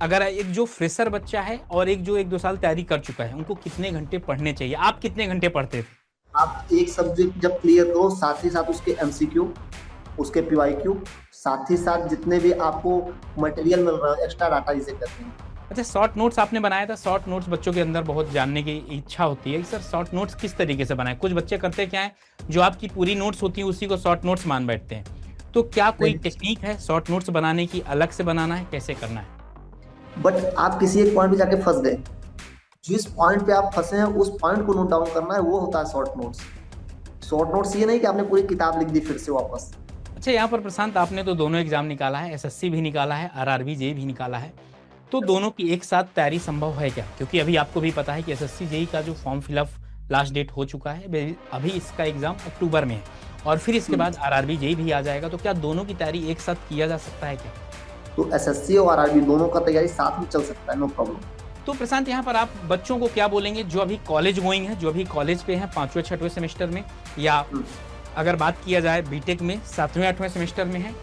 अगर एक जो फ्रेशर बच्चा है और एक जो 1-2 साल तैयारी कर चुका है, उनको कितने घंटे पढ़ने चाहिए? आप कितने घंटे पढ़ते थे? आप एक सब्जेक्ट जब क्लियर करो, साथ ही साथ उसके एमसीक्यू, उसके पीवाईक्यू, साथ ही साथ जितने भी आपको मटेरियल मिल रहा है, एक्स्ट्रा डाटा जिसे कहते हैं। अच्छा, शॉर्ट नोट्स आपने बनाया था। शॉर्ट नोट्स बच्चों के अंदर बहुत जानने की इच्छा होती है कि सर शॉर्ट नोट्स किस तरीके से बनाए। कुछ बच्चे करते क्या है, जो आपकी पूरी नोट्स होती है उसी को शॉर्ट नोट्स मान बैठते हैं। तो क्या कोई नहीं, टेक्निक है शॉर्ट नोट्स बनाने की, अलग से बनाना है, कैसे करना है? बट आप किसी एक पॉइंट पे जाके फंस गए। जिस पॉइंट पे आप फंसे हैं उस पॉइंट को नोट डाउन करना है, वो होता है शॉर्ट नोट्स। शॉर्ट नोट्स ये नहीं कि आपने पूरी किताब लिख दी फिर से वापस। अच्छा, यहाँ पर प्रशांत, आपने तो दोनों एग्जाम निकाला है, एसएससी भी निकाला है, आरआरबी जेई भी निकाला है। तो दोनों की एक साथ तैयारी संभव है क्या? क्योंकि अभी आपको भी पता है कि एसएससी जेई का जो फॉर्म फिलअप लास्ट डेट हो चुका है, अभी इसका एग्जाम अक्टूबर में है, और फिर इसके बाद आरआरबी जेई भी आ जाएगा। तो क्या दोनों की तैयारी एक साथ किया जा सकता है क्या? तो एसएससी और आरआरबी दोनों का तैयारी साथ में चल सकता है, नो प्रॉब्लम। तो प्रशांत, यहाँ पर आप बच्चों को क्या बोलेंगे जो अभी कॉलेज गोइंग है, जो अभी कॉलेज पे हैं 5वें 6वें सेमेस्टर में, या अगर बात किया जाए बीटेक में 7वें 8वें सेमेस्टर में है,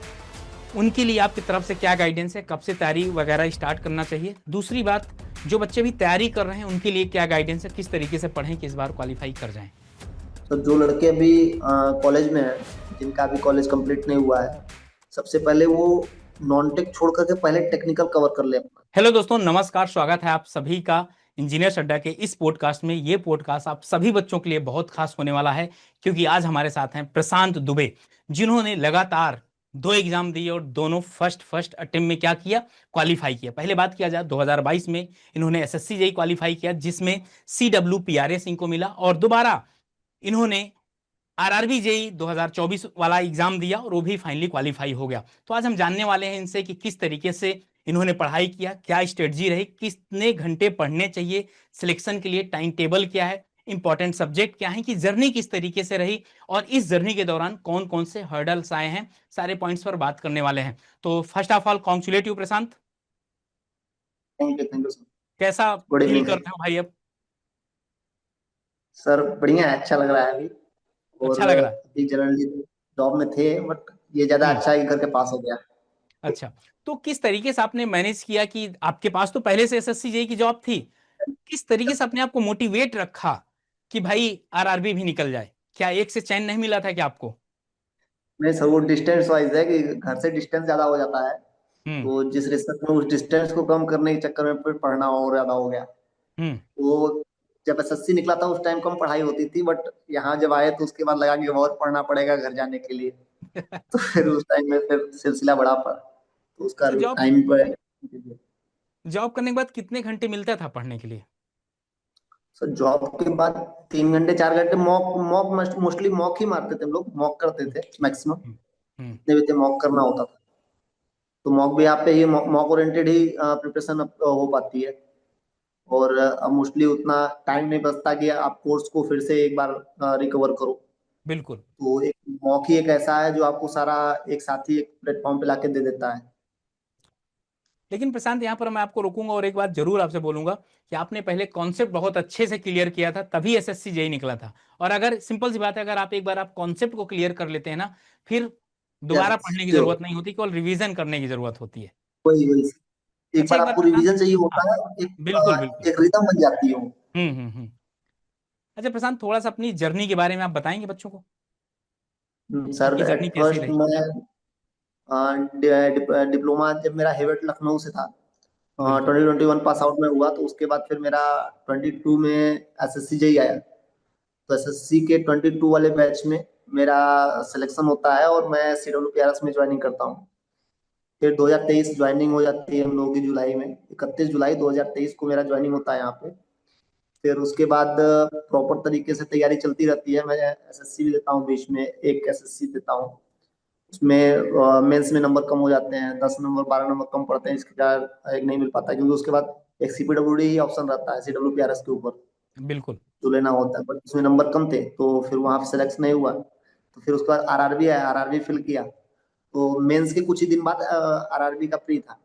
उनके लिए आपकी तरफ से क्या गाइडेंस है? कब से तैयारी वगैरह स्टार्ट करना चाहिए? दूसरी बात, जो बच्चे भी तैयारी कर रहे हैं उनके लिए क्या गाइडेंस है, किस तरीके से पढ़ें कि इस बार क्वालिफाई कर जाएं? तो जो लड़के अभी कॉलेज में हैं, जिनका अभी कॉलेज कंप्लीट नहीं हुआ है, सबसे पहले वो नॉन टेक छोड़ करके पहले टेक्निकल कवर कर ले अपना। हेलो दोस्तों, नमस्कार। स्वागत है आप सभी का इंजीनियर अड्डा के इस पॉडकास्ट में। ये पॉडकास्ट आप सभी बच्चों के लिए बहुत खास होने वाला है, क्योंकि आज हमारे साथ हैं प्रशांत दुबे, जिन्होंने लगातार 2 एग्जाम दिए और दोनों फर्स्ट फर्स्ट अटेम्प्ट में क्या किया, क्वालिफाई किया। पहले बात किया जाए 2022 में इन्होंने एसएससी जेई क्वालिफाई किया, जिसमें CWPRS इनको मिला, और दोबारा इन्होंने आरआरबी जेई 2024 वाला एग्जाम दिया और वो भी फाइनली क्वालिफाई हो गया। तो आज हम जानने वाले हैं इनसे कि किस तरीके से इन्होंने पढ़ाई किया, क्या स्ट्रेटजी रही, कितने घंटे पढ़ने चाहिए सिलेक्शन के लिए, टाइम टेबल क्या है, इंपॉर्टेंट सब्जेक्ट क्या है, कि जर्नी किस तरीके से रही, और इस जर्नी के दौरान कौन कौन से हर्डल्स आए हैं, सारे पॉइंट्स पर बात करने वाले हैं। तो first of all congratulations Prashant. Thank you sir. कैसा गुड फील इवनिंग करते हो भाई अब? सर, बढ़िया है, अच्छा लग रहा है अभी। और अच्छा लग रहा है। अभी जनरली जॉब में थे, बट ये ज्यादा हम्म। अच्छा है कि करके पास हो गया। अच्छा, तो किस तरीके से आपने मैनेज किया कि आपके पास तो पहले से एसएससी जेई की जॉब थी, किस तरीके से अपने आप को मोटिवेट रखा कि भाई आरआरबी भी निकल जाए? क्या एक से चैन नहीं मिला था क्या आपको? नहीं सर, वो डिस्टेंस वाइज है कि घर से डिस्टेंस ज्यादा हो जाता है। हम्म। तो जिस रिस्क में उस डिस्टेंस को कम करने के चक्कर में फिर पढ़ना और ज्यादा हो गया। हम्म। वो जब एसएससी निकला था उस टाइम कम पढ़ाई होती थी, बट यहाँ जब आए तो उसके बाद लगा कि बहुत पढ़ना पड़ेगा घर जाने के लिए। तो फिर उस टाइम में फिर सिलसिला बढ़ा पड़ा, तो उसका अच्छा, जॉब टाइम पर। जॉब करने के बाद कितने घंटे मिलता था पढ़ने के लिए? सर जॉब के बाद 3 घंटे 4 घंटे मॉक मॉक मोस्टली मॉक ही मारते थे हम लोग, मॉक करते थे मैक्सिमम। हम्म। हम्म। जितने भी थे मॉक करना होता था। तो मॉक भी आप पे ही मॉक ओरिएंटेड ही प्रिपरेशन हो पाती है। और अब मोस्टली उतना टाइम नहीं बचता कि आप कोर्स को फिर से एक बार रिकवर करो। बिल्कुल। तो एक मॉक ही एक ऐसा है जो आपको सारा एक साथ ही एक प्लेटफॉर्म पे लाके दे देता है। लेकिन प्रशांत, यहाँ पर मैं आपको रोकूंगा और एक बात जरूर आपसे बोलूंगा कि आपने पहले कॉन्सेप्ट बहुत अच्छे से क्लियर किया था, तभी एसएससी जेई निकला था। और अगर सिंपल सी बात है, अगर आप एक बार आप कॉन्सेप्ट को क्लियर कर लेते हैं ना, फिर दोबारा यस, पढ़ने की श्योर। जरूरत नहीं होती, केवल रिवीजन करने की जरूरत होती है। वही वही। एक अच्छा, बार एक बार आपको प्रशांत। रिवीजन चाहिए हाँ, होता है। एक बिल्कुल बिल्कुल। एक रिदम बन जाती है वो। हम्म। अच्छा प्रशांत, थोड़ा सा अपनी जर्नी के बारे में आप बताएंगे बच्चों को, सर आपकी जर्नी एट कैसी फर्स्ट रही? मैं डिप्लोमा जब मेरा हेवेट लखनऊ से था, बिल्कुल। 2021 पास आउट में हुआ, तो उसके बाद फिर मेरा 22 में एसएससी जेई आया। तो एसएससी के 22 वाले बैच में मेरा सिलेक्शन होता है और मैं सीडब्ल्यूपीआरएस में ज्वाइनिंग करता हूँ। फिर 2023 ज्वाइनिंग हो जाती है हम लोगों की जुलाई में, 31 जुलाई 2023 को मेरा ज्वाइनिंग होता है यहाँ पे। फिर उसके बाद प्रॉपर तरीके से तैयारी चलती रहती है। मैं एसएससी भी देता हूँ, बीच में एक एसएससी देता हूँ। उसमें मेंस में नंबर कम हो जाते हैं, 10 नंबर 12 नंबर कम पड़ते हैं, इसके कारण एक नहीं मिल पाता, क्योंकि उसके बाद एक सीपीडब्ल्यूडी ही ऑप्शन रहता है सीडब्ल्यूपीआरएस के ऊपर बिल्कुल। जो लेना होता है, बट उसमें नंबर कम थे तो फिर वहां पे सिलेक्ट नहीं हुआ। तो फिर उसके बाद आरआरबी आया, आरआरबी फिल किया। तो मेंस के कुछ ही दिन बाद आरआरबी का प्री था।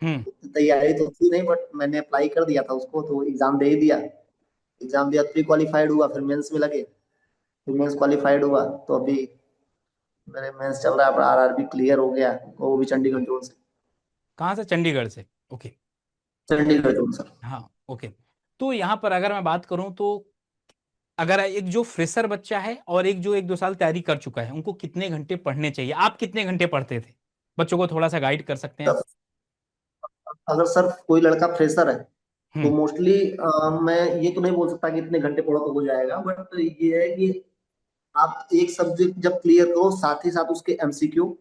हम्म। तैयारी तो थी नहीं, बट मैंने अप्लाई कर दिया था उसको, तो एग्जाम दे ही दिया। एग्जाम दिया, प्री क्वालिफाइड हुआ, फिर मेंस में लगे। फिर मेंस क्वालिफाइड हुआ, तो अभी मेरे मेंस चल रहा है, आरआरबी क्लियर हो गया, वो भी चंडीगढ़ जोन से। कहाँ से? चंडीगढ़ से। ओके। Chandigarh zone sir. हाँ, ओके। तो यहाँ पर अगर मैं बात करूं तो अगर एक जो फ्रेशर बच्चा है और एक जो 1-2 साल तैयारी कर चुका है, उनको कितने घंटे पढ़ने चाहिए? आप कितने घंटे पढ़ते थे? बच्चों को थोड़ा सा गाइड कर सकते हैं आप? तब अगर सर कोई लड़का फ्रेशर है तो हम्म। मोस्टली मैं ये तो नहीं बोल सकता कि इतने घंटे पढ़ो तो हो जाएगा, बट ये है कि आप एक सब्जेक्ट जब क्लियर करो, साथ ही साथ उसके एमसीक्यू,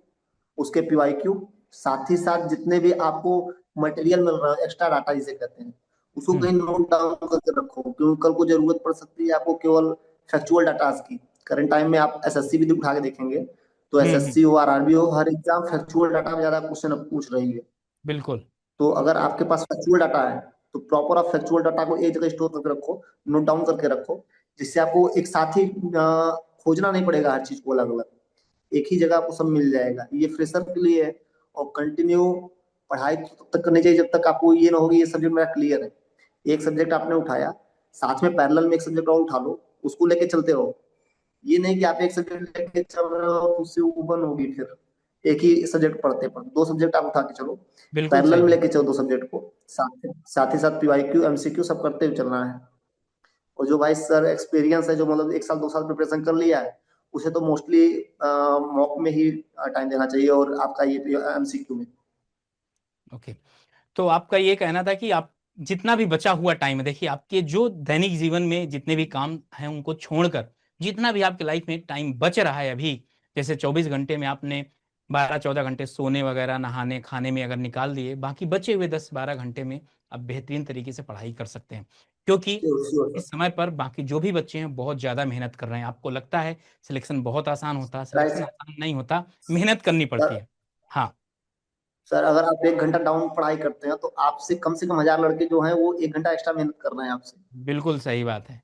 उसके पीवाईक्यू, साथ ही साथ जितने भी आपको मटेरियल मिल रहा है, एक्स्ट्रा डाटा जिसे कहते हैं, उसको हम्म। कहीं नोट डाउन करके रखो, क्योंकि कल को जरूरत पड़ सकती है आपको केवल फैक्चुअल डाटा की। करंट टाइम में आप एसएससी भी उठा के देखेंगे तो हम्म। एसएससी हो, आरआरबी हो, हर एग्जाम फैक्चुअल डाटा में ज्यादा क्वेश्चन पूछ रही है। बिल्कुल। तो अगर आपके पास फैक्चुअल डाटा है तो प्रॉपर आप फैक्चुअल डाटा को एक जगह स्टोर करके रखो, नोट डाउन करके रखो, जिससे आपको एक साथ ही खोजना नहीं पड़ेगा हर चीज को अलग अलग, एक ही जगह आपको सब मिल जाएगा। ये फ्रेशर के लिए है। और कंटिन्यू पढ़ाई तो तब तक करनी चाहिए जब तक आपको ये ना हो कि ये सब्जेक्ट मेरा क्लियर है। एक सब्जेक्ट आपने उठाया, साथ में पैरेलल में एक सब्जेक्ट और उठा लो, उसको लेके चलते रहो। ये नहीं कि आप एक सब्जेक्ट लेके चल रहे हो तो उससे उबन होगी, फिर एक ही सब्जेक्ट पढ़ते पढ़ते दो सब्जेक्ट आप उठा के चलो, बिल्कुल पैरेलल सही में बात। लेके चलो दो सब्जेक्ट को, साथ ही साथ पीवाईक्यू एमसीक्यू सब करते हुए चलना है। और जो भाई सर एक्सपीरियंस है, जो मतलब 1 साल 2 साल प्रिपरेशन कर लिया है, उसे तो मोस्टली मॉक में ही टाइम देना चाहिए, और आपका ये एमसीक्यू में। ओके। तो आपका ये कहना था कि आप जितना भी बचा हुआ टाइम है, देखिए आपके जो दैनिक जीवन में जितने भी काम हैं उनको छोड़कर जितना भी आपके लाइफ में टाइम बच रहा है अभी, जैसे 24 घंटे में आपने 12-14 घंटे सोने वगैरह नहाने खाने में अगर निकाल दिए, बाकी बचे हुए 10-12 घंटे में आप बेहतरीन तरीके से पढ़ाई कर सकते हैं। क्योंकि श्योर श्योर इस सर। समय पर बाकी जो भी बच्चे हैं बहुत ज़्यादा मेहनत कर रहे हैं। आपको लगता है सिलेक्शन बहुत आसान होता है, सिलेक्शन राइट आसान नहीं होता, मेहनत करनी पड़ती सर। है। हाँ। सर अगर आप 1 घंटा डाउन पढ़ाई करते हैं तो आपसे कम से कम 1000 लड़के जो हैं वो 1 घंटा एक्स्ट्रा मेहनत कर रहे हैं आपसे। बिल्कुल सही बात है।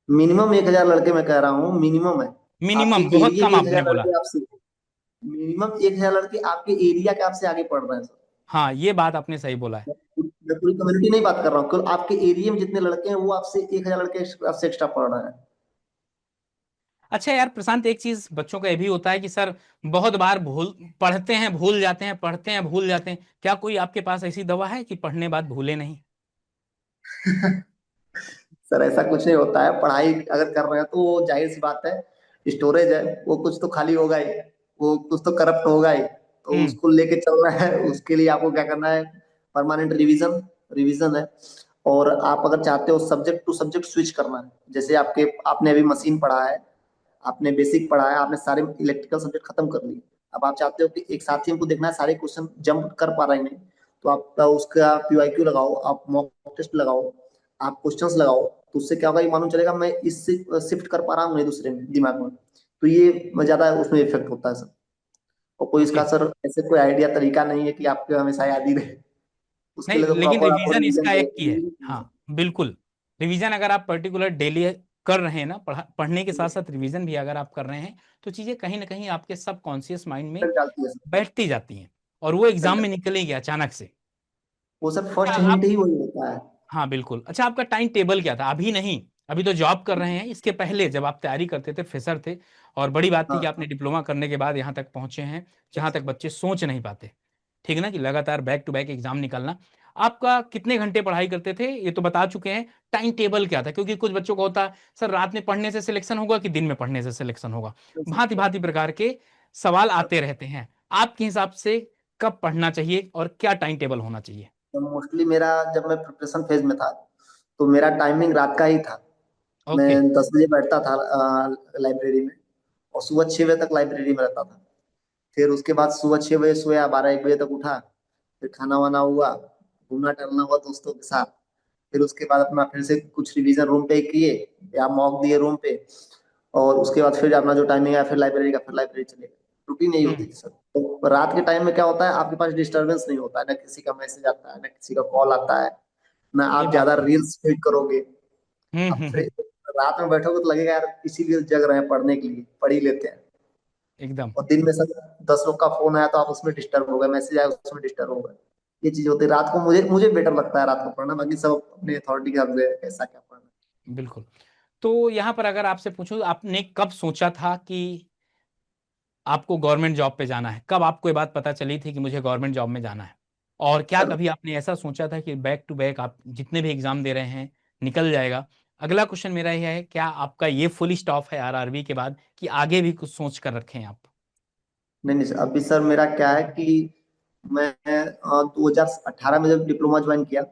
मिनिमम 1000 लड़के, मैं कह रहा हूँ मिनिमम है। आपके मिनिमम बहुत एरिया कम के एक आपने हजार बोला। लड़के आपसे मिनिमम 1000 लड़के आपके एरिया के आपसे आगे पढ़ रहे हैं सर। हाँ, ये बात आपने सही बोला है। मैं पूरी कम्युनिटी नहीं बात कर रहा हूँ, केवल आपके एरिया में जितने लड़के हैं वो आपसे 1000 लड़के आपसे एक्स्ट्रा पढ़ रहे हैं। अच्छा यार प्रशांत, एक चीज बच्चों का ये भी होता है कि सर बहुत बार भूल पढ़ते हैं भूल जाते हैं, पढ़ते हैं भूल जाते हैं। क्या कोई आपके पास ऐसी दवा है कि पढ़ने बाद भूले नहीं? सर ऐसा कुछ नहीं होता है, पढ़ाई अगर कर रहे हैं तो वो जाहिर सी बात है, स्टोरेज है वो कुछ तो खाली होगा ही, वो कुछ तो करप्ट होगा ही, तो हम्म। उसको लेके चलना है। उसके लिए आपको क्या करना है, परमानेंट रिवीजन, रिवीजन है। और आप अगर चाहते हो सब्जेक्ट टू सब्जेक्ट स्विच करना है, जैसे आपके आपने अभी मशीन पढ़ा है, आपने बेसिक पढ़ा है, आपने सारे इलेक्ट्रिकल सब्जेक्ट खत्म कर लिए, अब आप चाहते हो कि एक साथ ही हमको देखना है सारे क्वेश्चन जंप कर पा रहे हैं, तो आप उसका पीवाईक्यू लगाओ, आप मॉक टेस्ट लगाओ, आप क्वेश्चंस लगाओ, तो उससे क्या होगा ये मालूम चलेगा मैं इससे शिफ्ट कर पा रहा हूँ नहीं दूसरे में दिमाग में। तो ये ज्यादा उसमें इफेक्ट होता है सर। और कोई ओके। इसका सर ऐसे कोई आइडिया तरीका नहीं है कि आपके हमेशा याद ही रहे, उसके नहीं, लिए तो लेकिन प्रॉपर आपको रिवीजन रिवीजन इसका एक ही है। चाहिए। हाँ बिल्कुल। रिवीजन अगर आप पर्टिकुलर डेली कर रहे हैं ना, पढ़ने के साथ साथ रिवीजन भी अगर आप कर रहे हैं, तो चीजें कहीं ना कहीं आपके सबकॉन्शियस माइंड में डालती है सर, बैठती जाती हैं और वो एग्जाम में इफेक्ट। निकलेगी अचानक से। वो सर अच्छा फर्स्ट आप, हिंट ही वही होता है। हाँ बिल्कुल। अच्छा, आपका टाइम टेबल क्या था? अभी नहीं, अभी तो जॉब कर रहे हैं, इसके पहले जब आप तैयारी करते थे, फ्रेशर थे, और बड़ी बात थी कि हाँ आपने डिप्लोमा करने के बाद यहाँ तक पहुंचे हैं जहां तक बच्चे सोच नहीं पाते। ठीक है ना, कि लगातार बैक टू बैक एग्जाम निकालना। आपका कितने घंटे पढ़ाई करते थे ये तो बता चुके हैं, टाइम टेबल क्या था? क्योंकि कुछ बच्चों को होता है सर रात में पढ़ने से सिलेक्शन होगा कि दिन में पढ़ने से सिलेक्शन होगा, भांति भांति प्रकार के सवाल आते रहते हैं। आपके हिसाब से कब पढ़ना चाहिए और क्या टाइम टेबल होना चाहिए? तो मोस्टली मेरा, जब मैं प्रिपरेशन फेज में था तो मेरा टाइमिंग रात का ही था। मैं ओके। 10 बजे बैठता था लाइब्रेरी में, और सुबह 6 बजे तक लाइब्रेरी में रहता था। फिर उसके बाद सुबह 6 बजे सोया, 12-1 बजे तक उठा, फिर खाना वाना हुआ, घूमना टहलना हुआ दोस्तों के साथ, फिर उसके बाद अपना फिर से कुछ रिवीजन रूम पे किए या मॉक दिए रूम पे, और उसके बाद फिर अपना जो टाइमिंग है फिर लाइब्रेरी का, फिर लाइब्रेरी चले गए। रूटीन यही होती हम्म। थी सर। तो रात के टाइम में क्या होता है, आपके पास डिस्टर्बेंस नहीं होता है, ना किसी का मैसेज आता है, ना किसी का कॉल आता है, ना ये आप बात ज्यादा सही है। रील्स फीड करोगे। आप फिर हम्म। रात में बैठोगे तो लगेगा यार इसीलिए जग रहे हैं पढ़ने के लिए, पढ़ ही लेते हैं। एकदम। और दिन में सर 10 लोग का फोन आया तो आप उसमें डिस्टर्ब हो गए, मैसेज आया उसमें डिस्टर्ब हो गए। ये चीज होती है रात को, मुझे मुझे बेटर लगता है रात को पढ़ना, बाकी सब अपनी अथॉरिटी के हाथ में है, कैसा क्या पढ़ना। बिल्कुल। तो यहाँ पर अगर आपसे पूछूं, आपने कब सोचा था कि आपको गवर्नमेंट जॉब पे जाना है? कब आपको ये बात पता चली थी कि मुझे गवर्नमेंट जॉब में जाना है? और क्या सर कभी आपने ऐसा सोचा था कि बैक टू बैक आप जितने भी एग्जाम दे रहे हैं निकल जाएगा? अगला क्वेश्चन मेरा यह है, क्या आपका ये फुल स्टॉप है आरआरबी के बाद, कि आगे भी कुछ सोच कर रखे हैं आप? नहीं नहीं सर, अभी सर मेरा क्या है कि मैं 2018 में जब डिप्लोमा ज्वाइन किया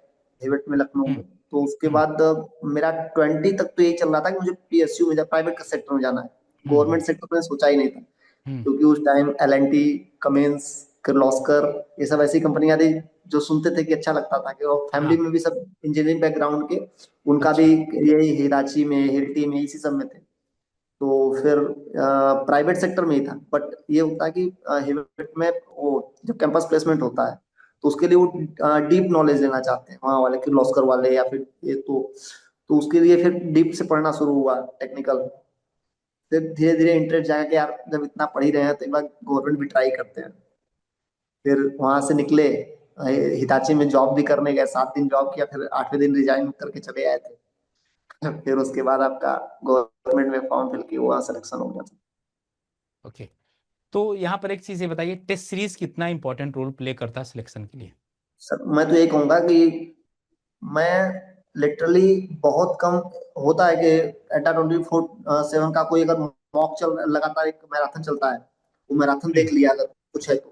हेवेट में लखनऊ हम्म। में, तो उसके हम्म। बाद मेरा 20 तक तो यही चल रहा था कि मुझे पीएसयू में प्राइवेट सेक्टर में जाना है। हम्म। गवर्नमेंट सेक्टर में सोचा ही नहीं था, हम्म। क्योंकि उस टाइम एल&टी, कमिंस, किर्लोस्कर, ये सब ऐसी कंपनियां थी जो सुनते थे कि अच्छा लगता था, कि और फैमिली हाँ। में भी सब इंजीनियरिंग बैकग्राउंड के, उनका भी अच्छा। यही हिराची में, हिरटी में, इसी सब में थे। तो फिर प्राइवेट सेक्टर में ही था, बट ये होता है कि हिवेट में वो जब कैंपस प्लेसमेंट होता है, तो उसके लिए वो डीप नॉलेज लेना चाहते हैं वहाँ वाले, किर्लोस्कर वाले, या फिर ये तो उसके लिए फिर डीप से पढ़ना शुरू हुआ टेक्निकल। फिर धीरे धीरे इंटरेस्ट जाएगा कि यार जब इतना पढ़ ही रहे हैं तो एक बार गवर्नमेंट भी ट्राई करते हैं। फिर वहां से निकले, हिताची में जॉब भी करने गए, 7 दिन जॉब किया, फिर 8वें दिन रिजाइन करके चले आए थे। फिर उसके बाद आपका गवर्नमेंट में फॉर्म फिल किया, हुआ सिलेक्शन हो गया था। ओके। तो यहाँ पर एक चीज ये बताइए, टेस्ट सीरीज कितना इंपॉर्टेंट रोल प्ले करता है सिलेक्शन के लिए? सर मैं तो यही कहूंगा कि मैं लिटरली बहुत कम होता है कि एटा 24/7 का कोई अगर मॉक चल लगातार एक मैराथन चलता है, वो मैराथन हम्म। देख लिया अगर कुछ है तो।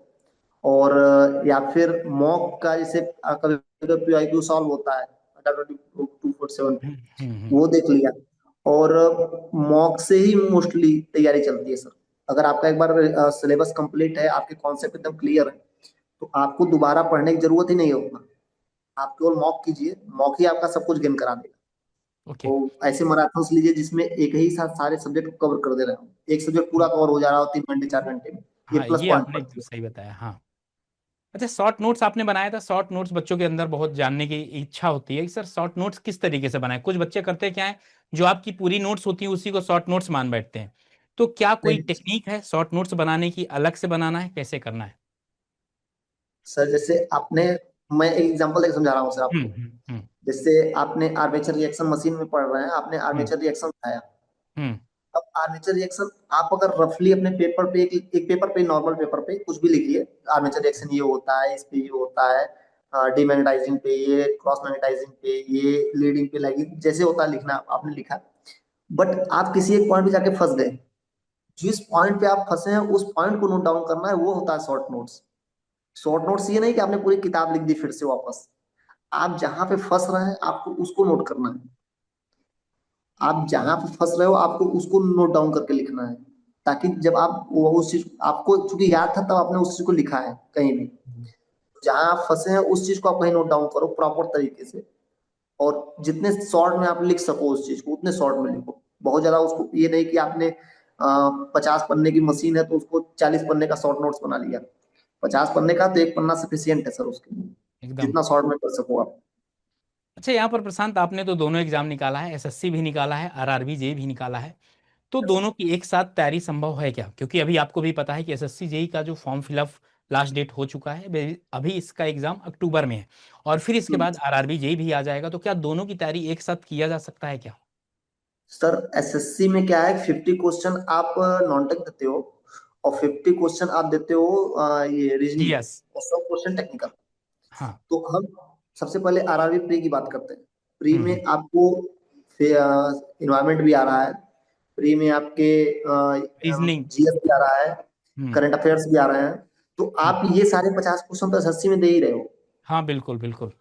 और या फिर मॉक का जैसे कभी कभी पीआईक्यू सॉल्व होता है एटा 24/7 पे, हम्म। हम्म। वो देख लिया। और मॉक से ही मोस्टली तैयारी चलती है सर। अगर आपका एक बार सिलेबस कंप्लीट है, आपके कॉन्सेप्ट एकदम क्लियर है, तो आपको दोबारा पढ़ने की जरूरत ही नहीं है उतना। आप केवल मॉक कीजिए, मॉक ही आपका सब कुछ गेन करा देगा। ओके। तो ऐसे मैराथन्स लीजिए जिसमें एक ही साथ सारे सब्जेक्ट को कवर कर दे रहे हो, एक सब्जेक्ट पूरा कवर हो जा रहा हो 3 घंटे 4 घंटे में, ये हाँ, प्लस ये पॉइंट आपने पड़ती एकदम है। सही बताया। हाँ। अच्छा, शॉर्ट नोट्स आपने बनाया था। शॉर्ट नोट्स बच्चों के अंदर बहुत जानने की इच्छा होती है कि सर शॉर्ट नोट्स किस तरीके से बनाए। कुछ बच्चे करते क्या है, जो आपकी पूरी नोट्स होती है उसी को शॉर्ट नोट्स मान बैठते हैं। तो क्या कोई नहीं टेक्निक है शॉर्ट नोट्स बनाने की, अलग से बनाना है, कैसे करना है? सर, जैसे आपने, मैं एक एग्जांपल देकर समझा रहा हूँ सर हम्म। आपको। हम्म। हम्म। जैसे आपने आर्मेचर रिएक्शन मशीन में पढ़ रहे हैं, आपने हम्म। आर्मेचर रिएक्शन उठाया। हम्म। अब आर्मेचर रिएक्शन आप अगर रफली अपने पेपर पे, एक पेपर पे, नॉर्मल पेपर पे कुछ भी लिखिए, आर्मेचर रिएक्शन ये होता है, इस पे ये होता है, डीमैग्नेटाइजिंग पे ये, क्रॉस मैग्नेटाइजिंग पे ये, लीडिंग पे लैगिंग, जैसे होता है लिखना, आपने लिखा। बट आप किसी एक पॉइंट पे जाके फंस गए, जिस पॉइंट पे आप फंसे हैं उस पॉइंट को नोट डाउन करना है, वो होता है शॉर्ट नोट्स। शॉर्ट नोट्स ये नहीं कि आपने पूरी किताब लिख दी फिर से वापस, आप जहां पे फंस रहे हैं आपको उसको नोट करना है। आप जहां पे फंस रहे हो आपको उसको नोट डाउन करके लिखना है, ताकि जब आप वो उस चीज आपको चूंकि याद था तब आपने उस चीज को लिखा है कहीं भी, जहां आप फंसे हैं उस चीज को आप कहीं नोट डाउन करो प्रॉपर तरीके से। और जितने शॉर्ट में आप लिख सको उस चीज को, उतने शॉर्ट में लिखो। बहुत ज्यादा उसको ये नहीं कि आपने 50 पन्ने की मशीन है तो उसको 40 पन्ने का शॉर्ट नोट्स बना लिया। 50 पन्ने का तो एक पन्ना सफिशियंट है सर उसके लिए, एकदम। जितना शॉर्ट में कर सको आप। अच्छा, यहाँ पर प्रशांत, आपने तो दोनों एग्जाम निकाला है, एसएससी भी निकाला है, आरआरबी जेई भी निकाला है। तो दोनों की एक साथ तैयारी संभव है क्या? क्योंकि अभी आपको भी पता है कि एसएससी जेई का जो फॉर्म फिलअप लास्ट डेट हो चुका है, अभी इसका एग्जाम अक्टूबर में है, और फिर इसके बाद आरआरबी जेई भी आ जाएगा। तो क्या दोनों की तैयारी एक साथ किया जा सकता है क्या? सर एसएससी में क्या है, 50 क्वेश्चन आप नॉन टेक देते हो, और 50 क्वेश्चन आप देते हो ये जी रीजनिंग, यस। और 100 क्वेश्चन टेक्निकल। हाँ। तो हम सबसे पहले आरआरबी प्री की बात करते हैं। प्री हम्म। में आपको इन्वायरमेंट भी आ रहा है, प्री में आपके रीजनिंग। जीएस भी आ रहा है, हम्म। करंट अफेयर्स भी आ रहे हैं। तो हम्म। आप ये सारे 50 क्वेश्चन तो एसएससी में दे ही रहे हो। हाँ, बिल्कुल बिल्कुल।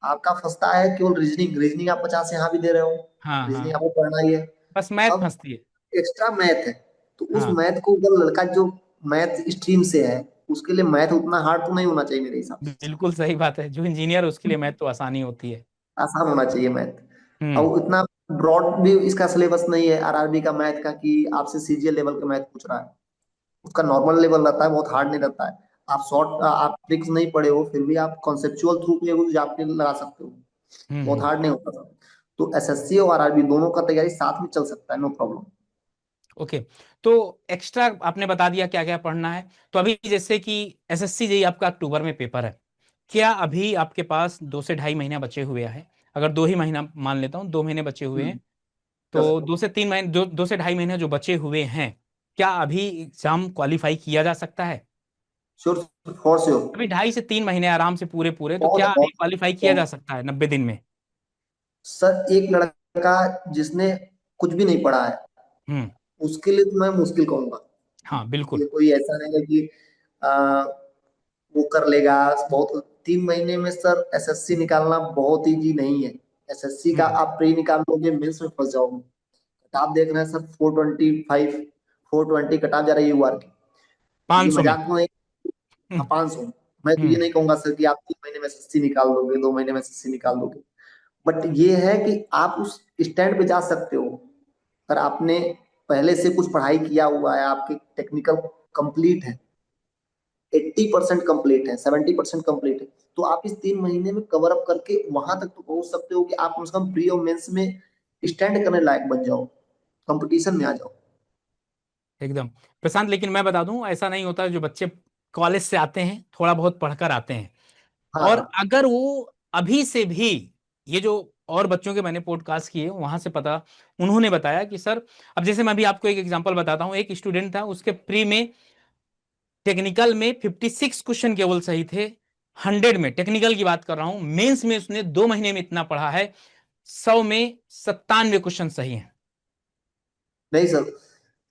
आपका फंसता है केवल रीजनिंग, रीजनिंग आप 50 यहाँ भी दे रहे हो, हाँ हाँ। रीजनिंग आपको पढ़ना ही है। बस मैथ अब फंसती है। एक्स्ट्रा मैथ है, तो उस हाँ, मैथ को अगर लड़का जो मैथ स्ट्रीम से है, उसके लिए मैथ उतना हार्ड तो नहीं होना चाहिए मेरे हिसाब से। बिल्कुल सही बात है। जो इंजीनियर है उसके लिए मैथ तो आसानी होती है। आसान होना चाहिए मैथ। हम्म। और इतना ब्रॉड भी इसका सिलेबस नहीं है आरआरबी का मैथ का, कि आपसे सीजीएल लेवल का मैथ पूछ रहा है। उसका नॉर्मल लेवल रहता है, बहुत हार्ड नहीं रहता है। आप ट्रिक्स नहीं पढ़े हो फिर भी आप कॉन्सेप्चुअल थ्रू पे जाके लगा सकते हो, बहुत हम्म। हार्ड नहीं होता था। तो एसएससी और आरआरबी दोनों का तैयारी साथ में चल सकता है, नो प्रॉब्लम। ओके। तो एक्स्ट्रा आपने बता दिया क्या क्या पढ़ना है। तो अभी जैसे कि एसएससी जेई आपका अक्टूबर में पेपर है, क्या अभी आपके पास 2 से ढाई महीना बचे हुए हैं? अगर 2 ही महीना मान लेता हूँ, 2 महीने बचे हुए हैं, तो सर 2 से 3 महीने, 2 से ढाई महीने जो बचे हुए हैं, क्या अभी एग्जाम क्वालिफाई किया जा सकता है? Sure, for sure. अभी 2.5 से 3 महीने आराम से पूरे पूरे, तो बहुत क्या अभी बहुत क्वालिफाई किया जा बहुत। सकता है 90 दिन में? सर एक लड़का जिसने कुछ भी नहीं पढ़ा है, हम्म। उसके लिए तो मैं मुश्किल कहूंगा। हाँ बिल्कुल। ये कोई ऐसा नहीं है कि आ, वो कर लेगा। बहुत 3 महीने में सर एसएससी निकालना बहुत इजी नहीं है। एसएससी का हम्म। आप प्री निकाल लोगे, मेंस में फंस जाओगे। कटाप देख रहे हैं सर, 425, 420 कटाप जा रही है यूआर की। ये 500 में। मजाक में नहीं। हम्म। 500। मैं तो ये हम्म। नहीं कहूंगा सर कि आप 3 महीने में एसएससी निकाल दोगे, 2 महीने में एसएससी निकाल दोगे। बट ये है कि आप उस स्टैंड पे जा सकते हो। अगर आपने पहले से कुछ पढ़ाई किया हुआ है, आपकी टेक्निकल कंप्लीट है, 80% कंप्लीट है, 70% कंप्लीट है, तो आप इस 3 महीने में कवर अप करके वहां तक तो पहुंच सकते हो कि आप कम से कम प्री और मेंस में स्टैंड करने लायक बन जाओ, कंपटीशन में आ जाओ। एकदम। प्रशांत, लेकिन मैं बता दूं, ऐसा नहीं होता। जो बच्चे कॉलेज से आते हैं, थोड़ा बहुत पढ़कर आते हैं, हाँ और हाँ। अगर वो अभी से भी, ये जो और बच्चों के मैंने पॉडकास्ट किए वहां से पता, उन्होंने बताया कि सर, अब जैसे मैं भी आपको एक एग्जांपल बताता हूँ। एक स्टूडेंट था, उसके प्री में टेक्निकल में 56 क्वेश्चन केवल सही थे। 100 में, टेक्निकल की बात कर रहा हूं, मेंस में उसने 2 महीने में इतना पढ़ा है, 100 में 97 क्वेश्चन सही हैं। नहीं सर,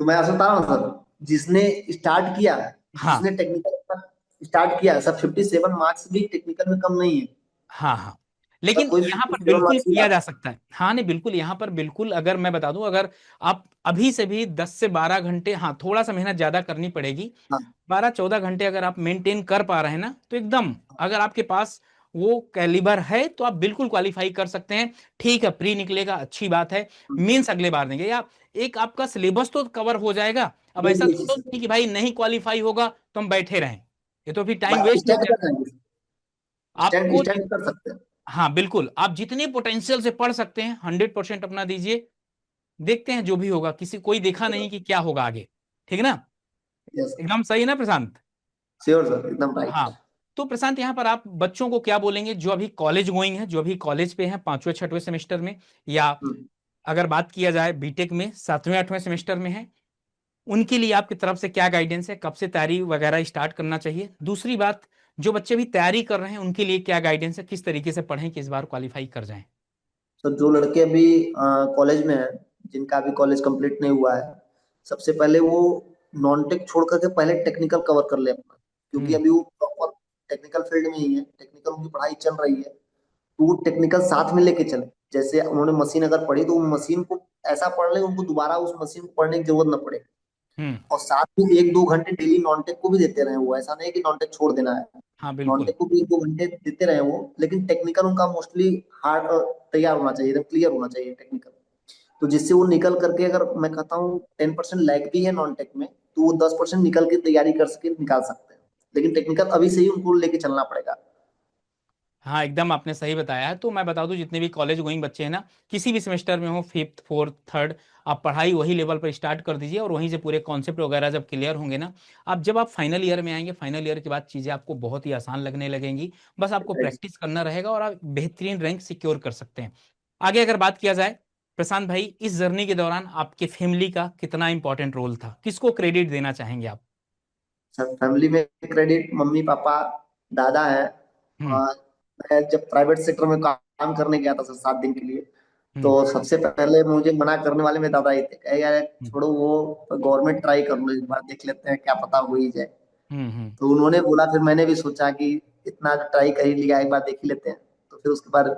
तो मैं आपसे बता रहा हूँ सर, जिसने स्टार्ट किया, हाँ जिसने टेक्निकल स्टार्ट किया सर, 57 मार्क्स भी टेक्निकल में कम नहीं है। हाँ हाँ। अगर लेकिन कोई यहां पर 57 बिल्कुल मार्क्स भी किया जा सकता है। हाँ नहीं, बिल्कुल यहां पर बिल्कुल, अगर मैं बता दूं, अगर आप अभी से भी 10 से 12 घंटे, हाँ थोड़ा सा मेहनत ज्यादा करनी पड़ेगी, हाँ 12-14 घंटे अगर आप मेंटेन कर पा रहे हैं ना, तो एकदम, अगर आपके पास वो कैलिबर है तो आप बिल्कुल क्वालिफाई कर सकते हैं। ठीक है, प्री निकलेगा, अच्छी बात है। मेंस अगले बार देंगे, या एक आपका सिलेबस तो कवर हो जाएगा। अब ऐसा देखिए तो नहीं कि भाई नहीं क्वालिफाई होगा तो हम बैठे रहें, ये तो फिर टाइम भाई, वेस्ट हो स्टैंड गया। कर जाएंगे, स्टैंड आपको स्टैंड कर सकते हैं। हाँ बिल्कुल, आप जितने पोटेंशियल से पढ़ सकते हैं 100% अपना दीजिए। देखते हैं जो भी होगा, किसी कोई देखा नहीं कि क्या होगा आगे। ठीक है ना? यस, एकदम सही है ना प्रशांत? श्योर सर, एकदम राइट। हाँ। तो प्रशांत, यहाँ पर आप बच्चों को क्या बोलेंगे जो अभी कॉलेज गोइंग है, जो अभी कॉलेज पे हैं 5वें 6वें सेमेस्टर में, या अगर बात किया जाए बीटेक में 7वें 8वें सेमेस्टर में है, उनके लिए आपकी तरफ से क्या गाइडेंस है? कब से तैयारी वगैरह स्टार्ट करना चाहिए? दूसरी बात, जो बच्चे भी तैयारी कर रहे हैं उनके लिए क्या गाइडेंस है? किस तरीके से पढ़ें कि इस बार क्वालिफाई कर जाएं? तो जो लड़के अभी कॉलेज में हैं, जिनका अभी कॉलेज कंप्लीट नहीं हुआ है, सबसे पहले वो नॉन टेक छोड़ करके पहले टेक्निकल कवर कर ले अपना। क्योंकि हम्म। अभी वो प्रॉपर टेक्निकल फील्ड में ही है, टेक्निकल उनकी पढ़ाई चल रही है, तो वो टेक्निकल साथ में लेके चले। जैसे उन्होंने मशीन अगर पढ़ी, तो वो मशीन को ऐसा पढ़ ले उनको दोबारा उस मशीन को पढ़ने की जरूरत न पड़े। हम्म। और साथ में 1-2 घंटे डेली नॉन टेक को भी देते रहे। वो ऐसा नहीं है कि नॉन टेक छोड़ देना है, हाँ नॉन बिल्कुल। टेक को भी 1-2 घंटे देते रहे वो, लेकिन टेक्निकल उनका मोस्टली हार्ड तैयार होना चाहिए, एकदम क्लियर होना चाहिए टेक्निकल। तो जिससे वो निकल करके, अगर मैं कहता हूँ 10% लैग भी है नॉन टेक में, तो वो 10% निकल के तैयारी कर सके, निकाल सकते हैं। लेकिन टेक्निकल अभी से ही उनको लेके चलना पड़ेगा। हाँ एकदम आपने सही बताया है। तो मैं बता दूं, जितने भी कॉलेज गोइंग बच्चे हैं ना, किसी भी सेमेस्टर में हो, फिफ्थ फोर्थ थर्ड, आप पढ़ाई वही लेवल पर स्टार्ट कर दीजिए, और वहीं से पूरे कॉन्सेप्ट वगैरह जब क्लियर होंगे ना, आप फाइनल ईयर में आएंगे, फाइनल ईयर के बाद चीज़ें आपको बहुत ही आसान लगने लगेंगी। बस आपको प्रैक्टिस करना रहेगा और आप बेहतरीन रैंक सिक्योर कर सकते हैं। आगे अगर बात किया जाए, प्रशांत भाई, इस जर्नी के दौरान आपके फैमिली का कितना इंपॉर्टेंट रोल था? किसको क्रेडिट देना चाहेंगे आप? सर फैमिली में क्रेडिट मम्मी पापा, दादा है। हम्म। और मैं जब प्राइवेट सेक्टर में काम करने गया था सर 7 दिन के लिए, तो हम्म। सबसे पहले मुझे मना करने वाले मेरे दादा ही थे। कहे यार हम्म। छोड़ो वो, गवर्नमेंट ट्राई कर लो, इस बार देख लेते हैं, क्या पता हो ही जाए। हम्म। हम्म। तो उन्होंने बोला, फिर मैंने भी सोचा कि इतना ट्राई कर ही लिया, एक बार देख ही लेते हैं। तो फिर उसके बाद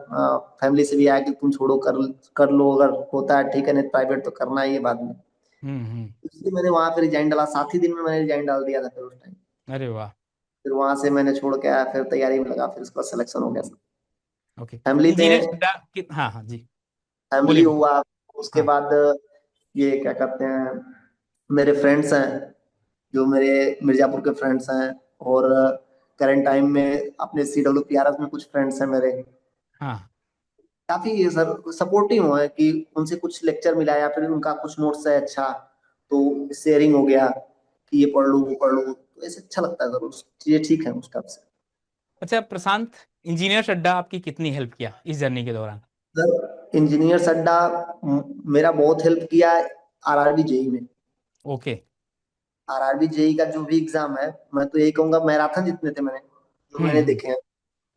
फैमिली से भी आया कि तुम छोड़ो, कर कर लो, अगर होता है ठीक है, नहीं प्राइवेट तो करना ही है बाद में। हम्म। इसलिए मैंने वहां पे रिजाइन डाला, 7 ही दिन में मैंने रिजाइन डाल दिया था फिर उस टाइम। अरे वाह। फिर वहां से मैंने छोड़ के आया, फिर तैयारी में लगा, फिर उसका सिलेक्शन हो गया। ओके। फैमिली इंजीनियर में, सड्डा हाँ हाँ जी। फैमिली बोलिए बोलिए। हुआ। उसके हाँ बाद ये क्या कहते हैं, मेरे फ्रेंड्स हैं, जो मेरे मिर्जापुर के फ्रेंड्स हैं। और करंट टाइम में अपने CWPRS में कुछ फ्रेंड्स हैं मेरे। हाँ। काफी ये सर सपोर्टिव है कि उनसे कुछ लेक्चर मिला, या फिर उनका कुछ नोट्स है अच्छा, तो शेयरिंग हो गया कि ये पढ़ लो वो पढ़ लो, तो ऐसे अच्छा लगता है सर, चीजें ठीक है उस टाइप से। अच्छा प्रशांत, इंजीनियर सड्डा आपकी कितनी हेल्प किया इस जर्नी के दौरान? सर इंजीनियर अड्डा मेरा बहुत हेल्प किया RRB जेई में। ओके। आरआरबी जेई का जो भी एग्जाम है, मैं तो यही कहूंगा, मैराथन जितने थे मैंने, जो मैंने हम्म। देखे हैं,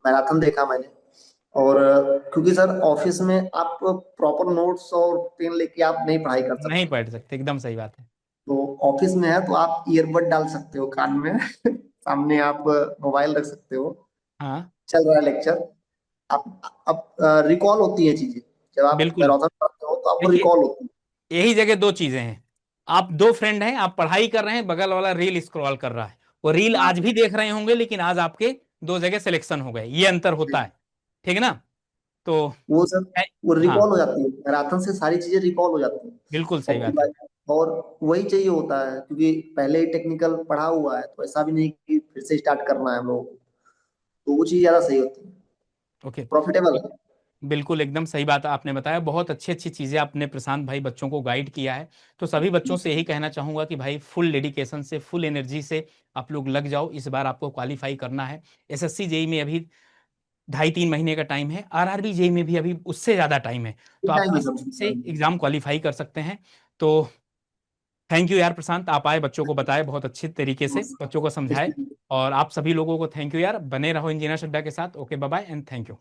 मैराथन देखा मैंने। और क्योंकि सर ऑफिस में आप प्रॉपर नोट्स और पेन लेके आप नहीं पढ़ाई कर नहीं सकते। पढ़ सकते, एकदम सही बात है। तो ऑफिस में है तो आप ईयरबड डाल सकते हो कान में सामने आप मोबाइल रख सकते हो, हाँ चल रहा है लेक्चर, आप अब रिकॉल होती है चीजें। जब आप बिल्कुल। मैराथन पढ़ते हो तो आपको देखिए, रिकॉल होती है। यही जगह दो चीजें हैं। आप दो फ्रेंड हैं, आप पढ़ाई कर रहे हैं, बगल वाला रील स्क्रॉल कर रहा है। वो रील आज भी देख रहे होंगे, लेकिन आज आपके दो जगह सिलेक्शन हो गए, ये अंतर होता है। ठीक है ना? तो वो सर, वो हाँ, रिकॉल हो जाती है, मैराथन से सारी चीजें रिकॉल हो जाती हैं। बिल्कुल और सही बात है। और वही चाहिए होता है, क्योंकि पहले ही टेक्निकल पढ़ा हुआ है, तो ऐसा भी नहीं कि फिर से स्टार्ट करना है हम लोगों को। तो वो चीज ज्यादा सही होती है, ओके। प्रॉफिटेबल है। बिल्कुल एकदम सही बात आपने बताया, बहुत अच्छी अच्छी चीजें आपने प्रशांत भाई बच्चों को गाइड किया है। तो सभी बच्चों से यही कहना चाहूंगा कि भाई फुल डेडिकेशन से, फुल एनर्जी से आप लोग लग जाओ। इस बार आपको क्वालिफाई करना है। एसएससी जेई में अभी 2.5-3 महीने का टाइम है, आरआरबी जेई में भी अभी उससे ज्यादा टाइम है। तो आप टाइम है आसानी से सब। एग्जाम क्वालिफाई कर सकते हैं। तो थैंक यू यार प्रशांत, आप आए, बच्चों को बताए, बहुत अच्छे तरीके से बच्चों को समझाए। और आप सभी लोगों को थैंक यू यार, बने रहो इंजीनियर अड्डा के साथ। Okay, bye bye and thank you.